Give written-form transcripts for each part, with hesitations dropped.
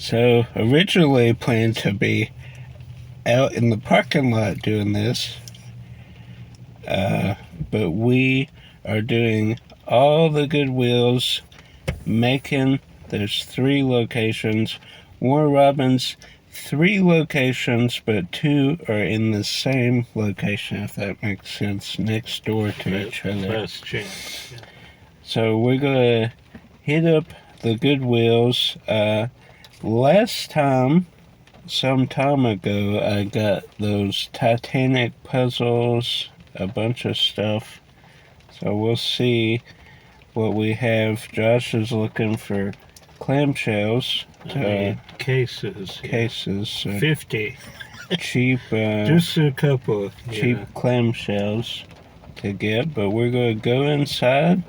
So, originally planned to be out in the parking lot doing this, but we are doing all the Goodwills, Macon. There's 3 locations. Warner Robins, 3 locations, but 2 are in the same location, if that makes sense, next door to each other. Last chance. Yeah. So we're gonna hit up the Goodwills. Last time, some time ago, I got those Titanic puzzles, a bunch of stuff. So we'll see what we have. Josh is looking for clamshells. Cases. Cases. 50. Cheap. Just a couple. Cheap clamshells to get. But we're going to go inside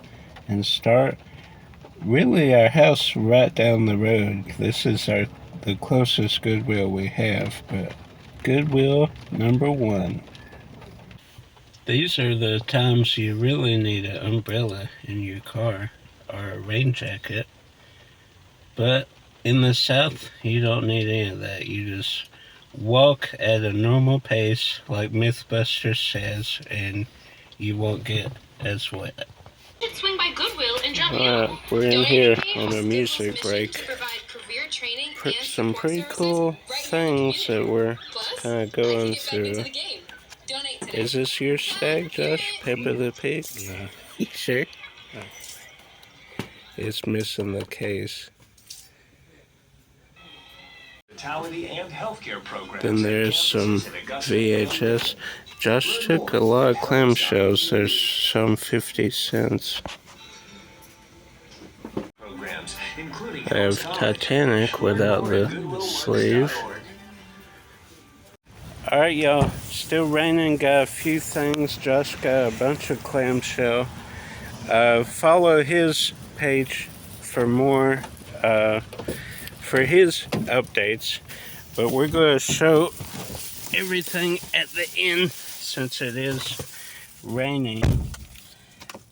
and start. Really, our house right down the road. This is the closest Goodwill we have. But Goodwill number 1. These are the times you really need an umbrella in your car or a rain jacket. But in the South, you don't need any of that. You just walk at a normal pace, like Mythbusters says, and you won't get as wet. Swing by Goodwill and drop you. We're in here on a music break. Some pretty cool things that we're kind of going through. Is this your stag, Josh? Peppa the Pig? Yeah. You sure? Yeah. It's missing the case. And healthcare programs. Then there's some VHS. Josh took a lot of clamshells. There's some 50 cents. I have Titanic without the sleeve. Alright, y'all. Still raining. Got a few things. Josh got a bunch of clamshell. Follow his page for more, for his updates. But we're going to show everything at the end since it is raining.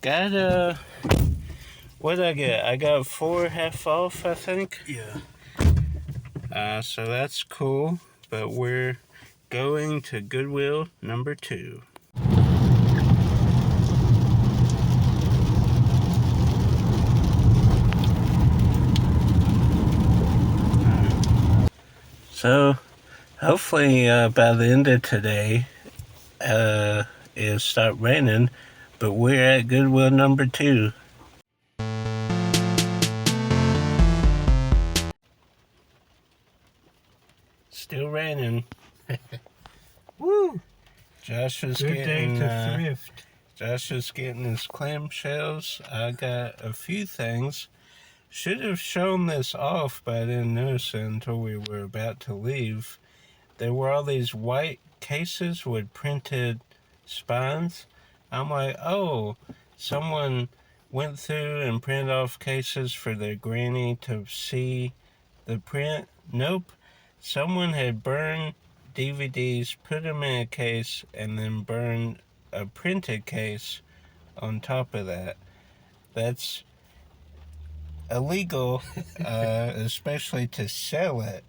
Got what did I get? I got 4 half off, I think. Yeah. So that's cool. But we're going to Goodwill number 2. So, hopefully by the end of today, it'll stop raining, but we're at Goodwill number 2. Still raining. Woo! Josh is getting thrift. Josh is getting his clamshells. I got a few things. Should have shown this off, but I didn't notice it until we were about to leave. There were all these white cases with printed spines. I'm like, oh, someone went through and printed off cases for their granny to see the print. Nope. Someone had burned DVDs, put them in a case, and then burned a printed case on top of that. That's illegal, especially to sell it,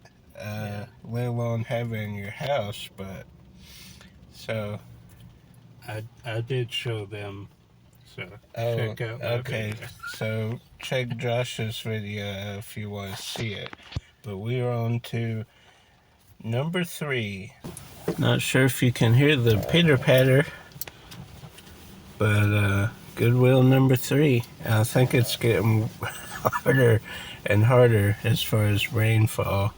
let alone have it in your house. But so I did show them, so check out my okay video. So check Josh's video if you want to see it. But we're on to number 3. Not sure if you can hear the pitter patter, but Goodwill number 3. I think it's getting harder and harder as far as rainfall.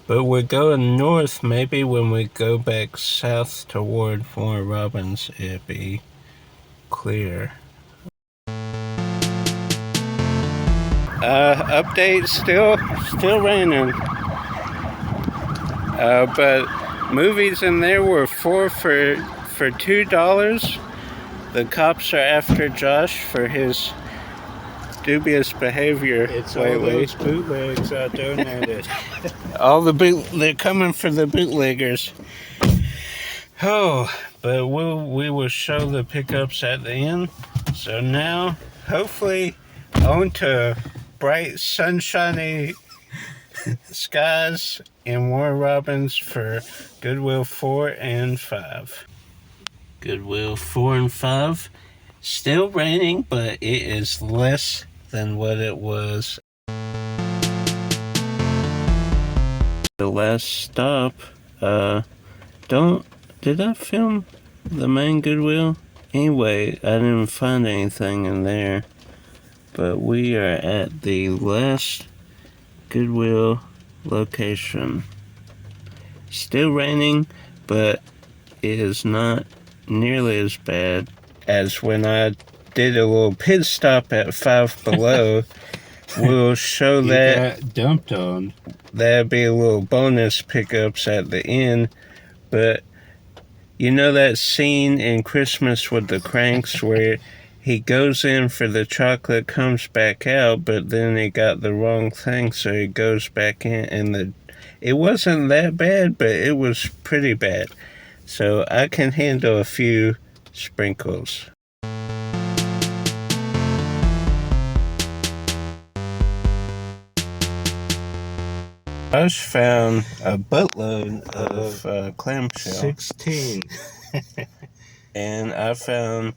But we're going north. Maybe when we go back south toward Warner Robins, it'll be clear. Update, still raining. But movies in there were 4 for $2. The cops are after Josh for his dubious behavior It's lately. all those bootlegs I donated. They're coming for the bootleggers. Oh, but we will show the pickups at the end. So now, hopefully, on to bright, sunshiny Skies and Warren Robins for Goodwill 4 and 5. Goodwill 4 and 5. Still raining, but it is less than what it was. The last stop. Did I film the main Goodwill? Anyway, I didn't find anything in there. But we are at the last Goodwill location. Still raining, but it is not nearly as bad as when I did a little pit stop at Five Below. We'll show You that. got dumped on. There'll be a little bonus pickups at the end. But you know that scene in Christmas with the Cranks where he goes in for the chocolate, comes back out, but then he got the wrong thing, so he goes back in, and it wasn't that bad, but it was pretty bad. So I can handle a few sprinkles. Josh found a buttload of clamshell. 16. And I found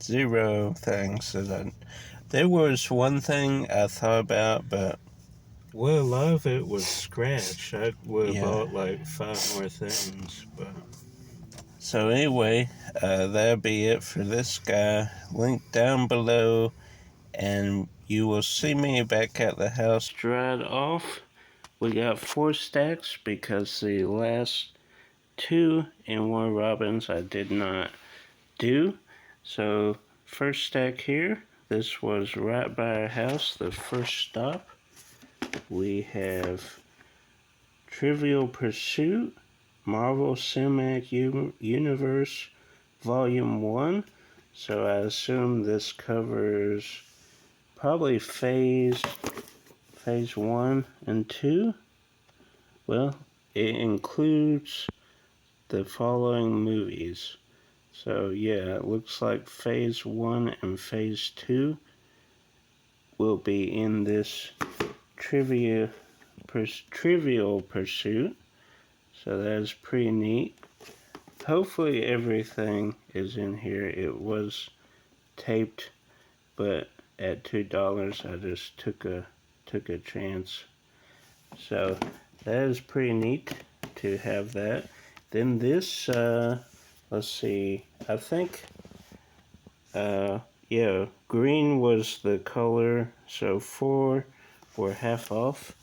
0 things there was one thing I thought about, but Well, a lot of it was scratch. I would have Yeah. bought like 5 more things, but so anyway, that'll be it for this guy. Link down below, and you will see me back at the house. Dried off. We got 4 stacks because the last 2 in Warren Robins I did not do. So first stack here, this was right by our house, the first stop. We have Trivial Pursuit, Marvel Cinematic Universe, Volume 1. So I assume this covers probably phase 1 and 2. Well, it includes the following movies. So yeah, it looks like phase 1 and phase 2 will be in this Trivial Pursuit. So that's pretty neat. Hopefully everything is in here. It was taped, but at $2 I just took a chance. So that is pretty neat to have that. Then this let's see, I think yeah, green was the color, so 4 were half off.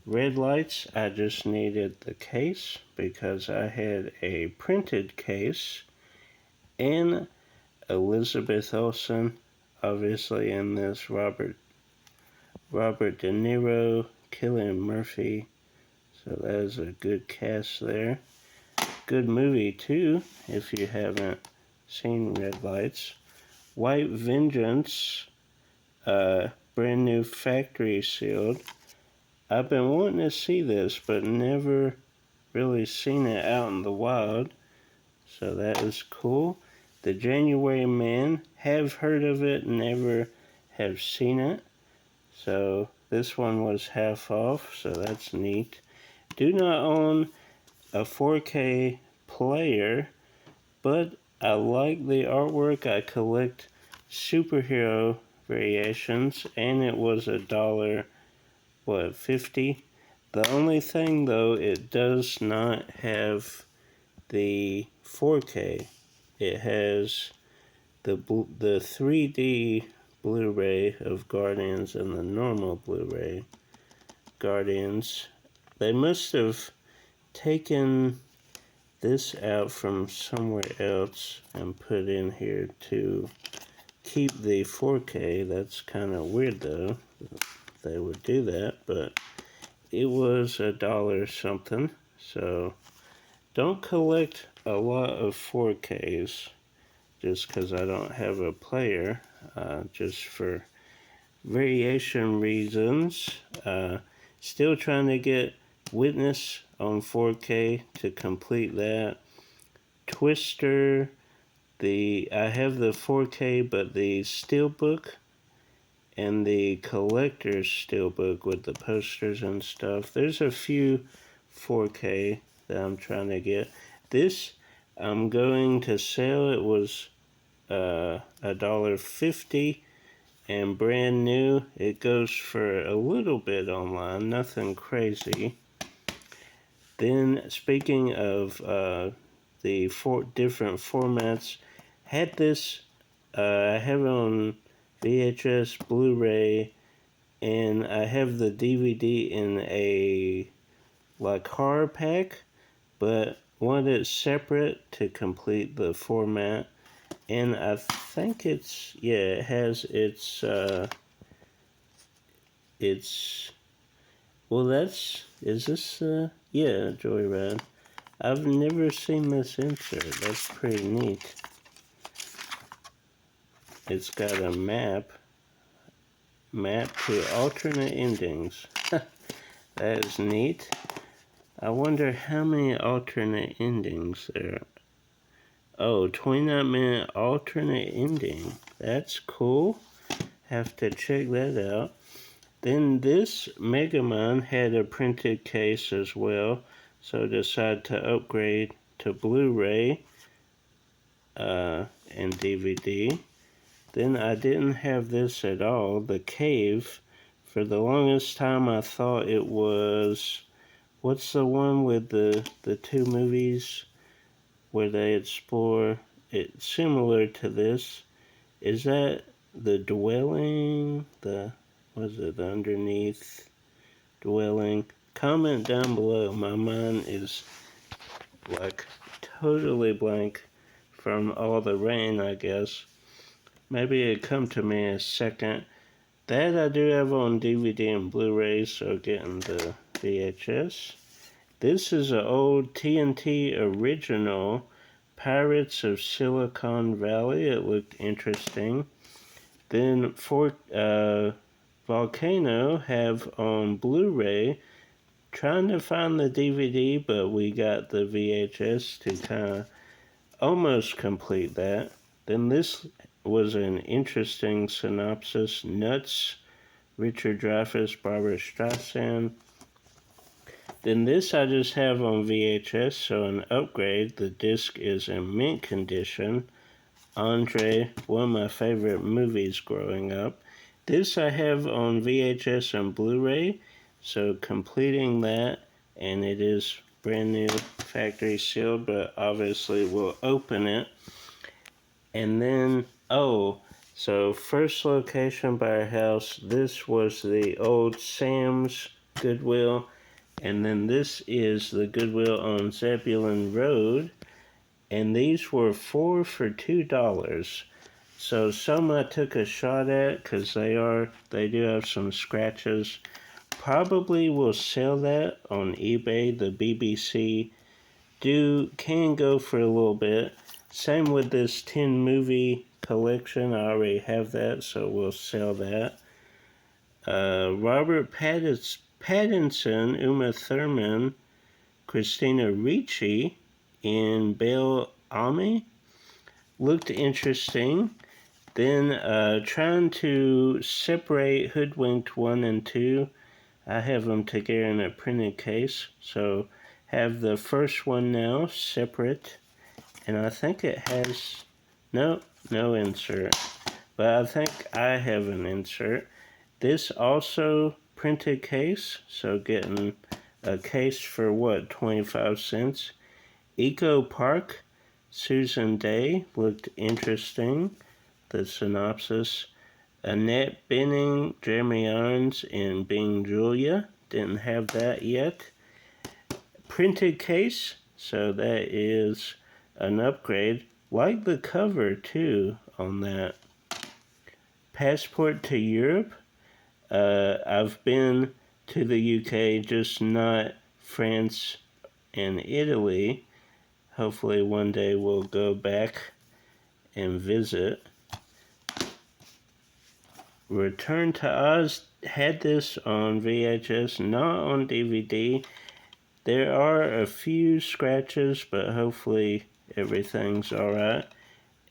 Red lights, I just needed the case because I had a printed case, and Elizabeth Olsen, obviously in this, Robert De Niro, Cillian Murphy, so that is a good cast there. Good movie too, if you haven't seen Red Lights. White Vengeance, brand new factory sealed. I've been wanting to see this, but never really seen it out in the wild, so that is cool. The January Man, have heard of it, never have seen it, so this one was half off, so that's neat. Do not own a 4K player, but I like the artwork. I collect superhero variations, and it was $1.50. The only thing though, it does not have the 4K. It has the 3D Blu-ray of Guardians and the normal Blu-ray Guardians. They must have taken this out from somewhere else and put in here to keep the 4K. That's kind of weird though, they would do that, but it was $1 something. So don't collect a lot of 4Ks just because I don't have a player, just for variation reasons. Still trying to get Witness on 4K to complete that. Twister, I have the 4K, but the Steelbook and the collector's steelbook with the posters and stuff. There's a few 4K that I'm trying to get. This I'm going to sell. It was $1.50 and brand new. It goes for a little bit online, nothing crazy. Then, speaking of the four different formats, had this. I have it on VHS, Blu-ray, and I have the DVD in a like horror pack, but wanted it separate to complete the format. And I think it's it has its well, that's is this Joyride. I've never seen this insert. That's pretty neat. It's got a map to alternate endings. That is neat. I wonder how many alternate endings there are. Oh, 29-minute alternate ending. That's cool. Have to check that out. Then this Megamind had a printed case as well, so decided to upgrade to Blu-ray and DVD. Then I didn't have this at all, The Cave. For the longest time I thought it was, what's the one with the two movies where they explore it, similar to this? Is that The Dwelling? The Underneath Dwelling? Comment down below. My mind is like totally blank from all the rain, I guess. Maybe it'll come to me in a second. That I do have on DVD and Blu-ray, so getting the VHS. This is an old TNT original, Pirates of Silicon Valley. It looked interesting. Then Volcano have on Blu-ray. Trying to find the DVD, but we got the VHS to kind of almost complete that. Then this was an interesting synopsis. Nuts, Richard Dreyfuss, Barbara Streisand. Then this I just have on VHS, so an upgrade. The disc is in mint condition. Andre, one of my favorite movies growing up. This I have on VHS and Blu-ray, so completing that, and it is brand new, factory sealed, but obviously we'll open it. And then, so first location by our house, this was the old Sam's Goodwill, and then this is the Goodwill on Zebulon Road, and these were 4 for $2. So some I took a shot at because they do have some scratches. Probably will sell that on eBay. The BBC can go for a little bit. Same with this 10 movie collection. I already have that, so we'll sell that. Robert Pattinson, Uma Thurman, Christina Ricci in Belle Ami looked interesting. Then trying to separate Hoodwinked 1 and 2. I have them together in a printed case, so have the first one now separate, and I think it has no insert, but I think I have an insert. This also printed case, so getting a case for 25 cents. Eco Park, Susan Day looked interesting. The synopsis. Annette Bening, Jeremy Irons, and Bing Julia. Didn't have that yet. Printed case, so that is an upgrade. Like the cover, too, on that. Passport to Europe. I've been to the UK, just not France and Italy. Hopefully one day we'll go back and visit. Return to Oz, had this on VHS, not on DVD. There are a few scratches, but hopefully everything's alright.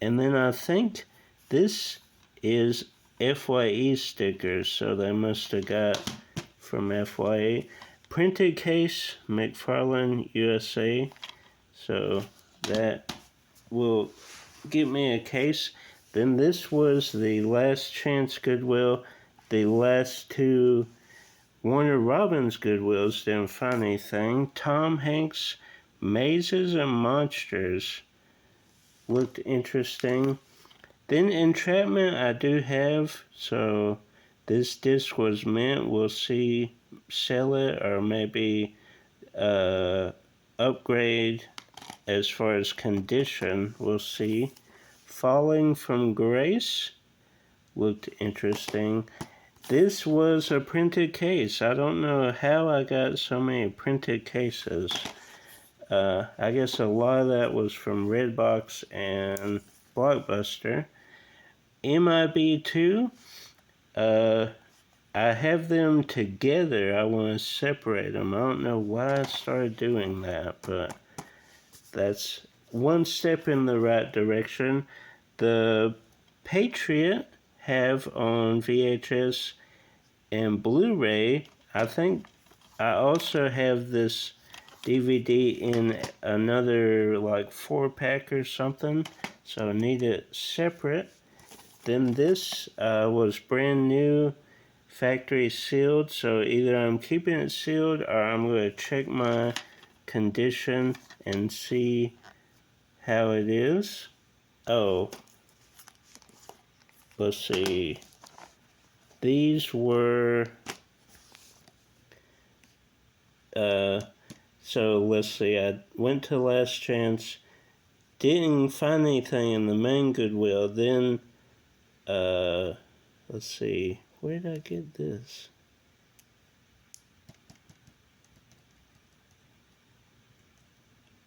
And then I think this is FYE stickers, so they must have got from FYE. Printed case, McFarlane, USA. So that will give me a case. Then this was the Last Chance Goodwill. The last two Warner Robins Goodwills didn't find anything. Tom Hanks, Mazes and Monsters looked interesting. Then Entrapment I do have, so this disc was meant. We'll see, sell it or maybe upgrade as far as condition. We'll see. Falling from Grace looked interesting. This was a printed case. I don't know how I got so many printed cases. I guess a lot of that was from Redbox and Blockbuster. MIB2, I have them together. I want to separate them. I don't know why I started doing that, but that's one step in the right direction. The Patriot have on VHS and Blu-ray. I think I also have this DVD in another like 4-pack or something, so I need it separate. Then this was brand new, factory sealed, so either I'm keeping it sealed or I'm going to check my condition and see how it is. Oh, let's see. These were, so let's see, I went to Last Chance, didn't find anything in the main Goodwill, then, let's see, where did I get this?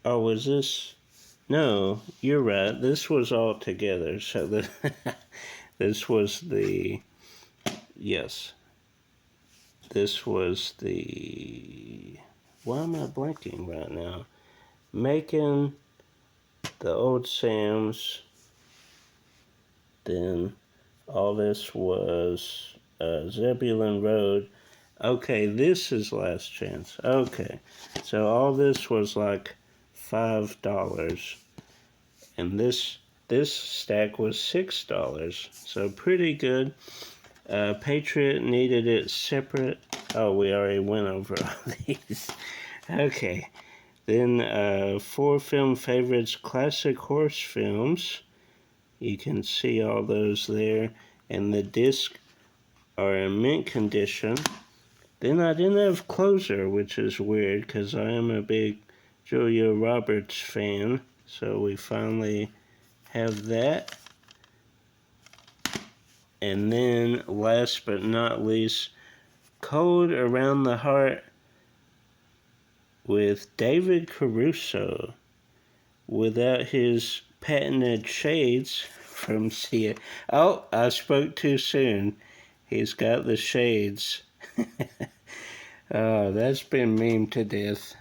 Oh, was this? No, you're right. This was all together. So this was the, yes. This was the, why am I blanking right now? Macon, the Old Sam's, then all this was Zebulon Road. Okay, this is Last Chance. Okay, so all this was like $5, and this stack was $6, so pretty good. Patriot needed it separate. Oh, we already went over all these. Okay, then 4 film favorites, classic horse films. You can see all those there, and the discs are in mint condition. Then I didn't have Closer, which is weird because I am a big Julia Roberts fan, so we finally have that. And then, last but not least, Cold Around the Heart with David Caruso without his patented shades from Sia. Oh, I spoke too soon. He's got the shades. Oh, that's been memed to death.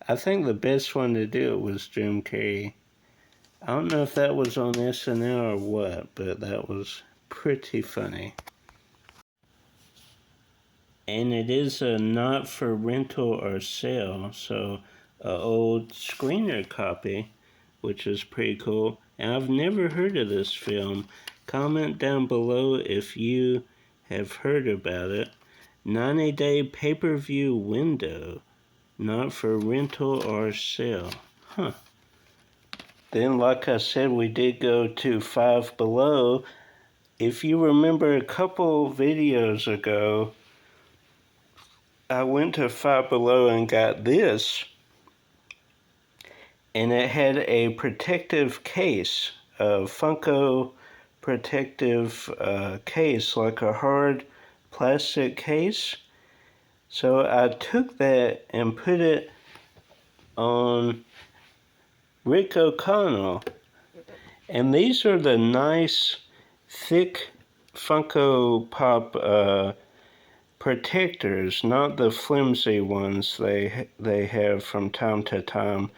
I think the best one to do it was Jim Carrey. I don't know if that was on SNL or what, but that was pretty funny. And it is a not for rental or sale, so an old screener copy, which is pretty cool. And I've never heard of this film. Comment down below if you have heard about it. 90-day pay-per-view window, not for rental or sale. Huh. Then, like I said, we did go to Five Below. If you remember a couple videos ago, I went to Five Below and got this, and it had a protective case, a Funko protective case, like a hard plastic case. So I took that and put it on Rick O'Connell, and these are the nice thick Funko Pop protectors, not the flimsy ones they have from time to time.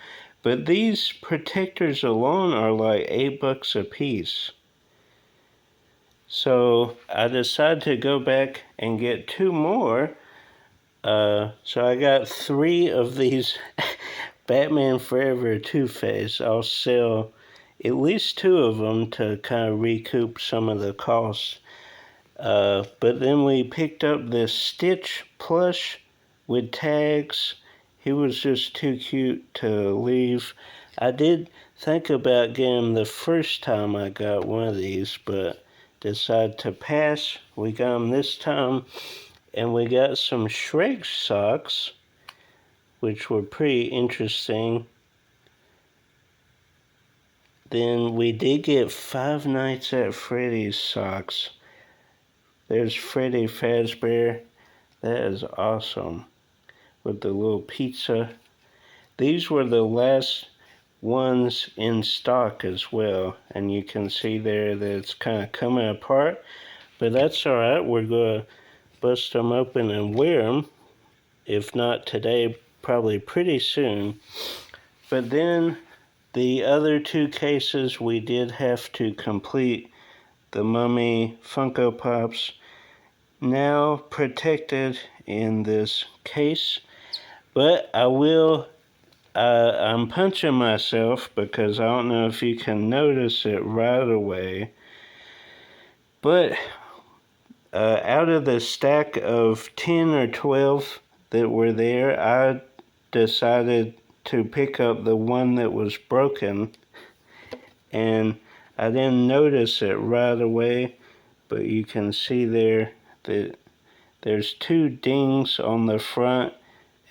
But these protectors alone are like $8 a piece. So I decided to go back and get 2 more. So I got 3 of these Batman Forever Two-Face. I'll sell at least 2 of them to kind of recoup some of the costs. But then we picked up this Stitch plush with tags. He was just too cute to leave. I did think about getting him the first time I got one of these, but decided to pass. We got him this time, and we got some Shrek socks, which were pretty interesting. Then we did get Five Nights at Freddy's socks. There's Freddy Fazbear. That is awesome. With the little pizza. These were the last ones in stock as well. And you can see there that it's kind of coming apart. But that's alright. We're going to bust them open and wear them. If not today, probably pretty soon. But then the other 2 cases, we did have to complete the Mummy Funko Pops. Now protected in this case, but I'm punching myself because I don't know if you can notice it right away, but out of the stack of 10 or 12 that were there, I decided to pick up the one that was broken, and I didn't notice it right away, but you can see there that there's 2 dings on the front,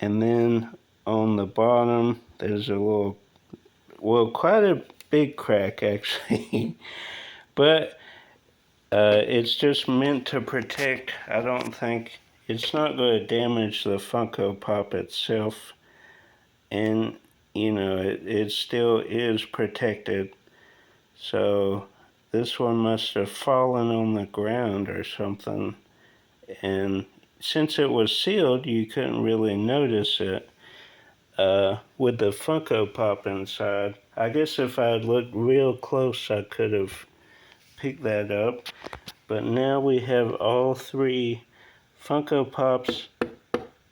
and then on the bottom there's a little, well, quite a big crack actually. But it's just meant to protect. I don't think, it's not going to damage the Funko Pop itself, and you know, it still is protected. So this one must have fallen on the ground or something, and since it was sealed, you couldn't really notice it with the Funko Pop inside. I guess if I had looked real close, I could have picked that up. But now we have all 3 Funko Pops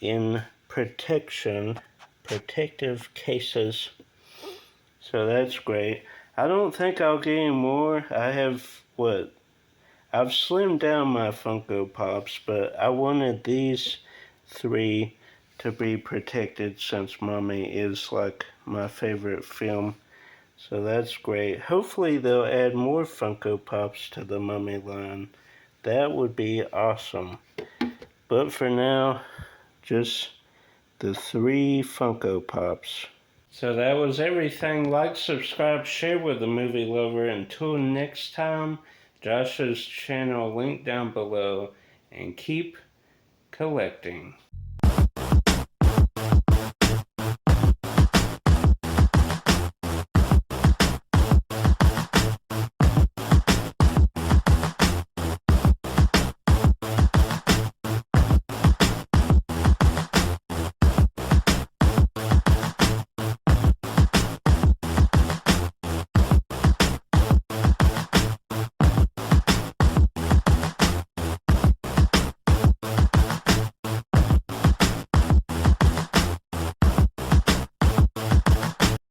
in protective cases. So that's great. I don't think I'll get any more. I've slimmed down my Funko Pops, but I wanted these 3 to be protected since Mummy is like my favorite film. So that's great. Hopefully they'll add more Funko Pops to the Mummy line. That would be awesome. But for now, just the 3 Funko Pops. So that was everything. Like, subscribe, share with the movie lover. Until next time, Josh's channel linked down below, and keep collecting.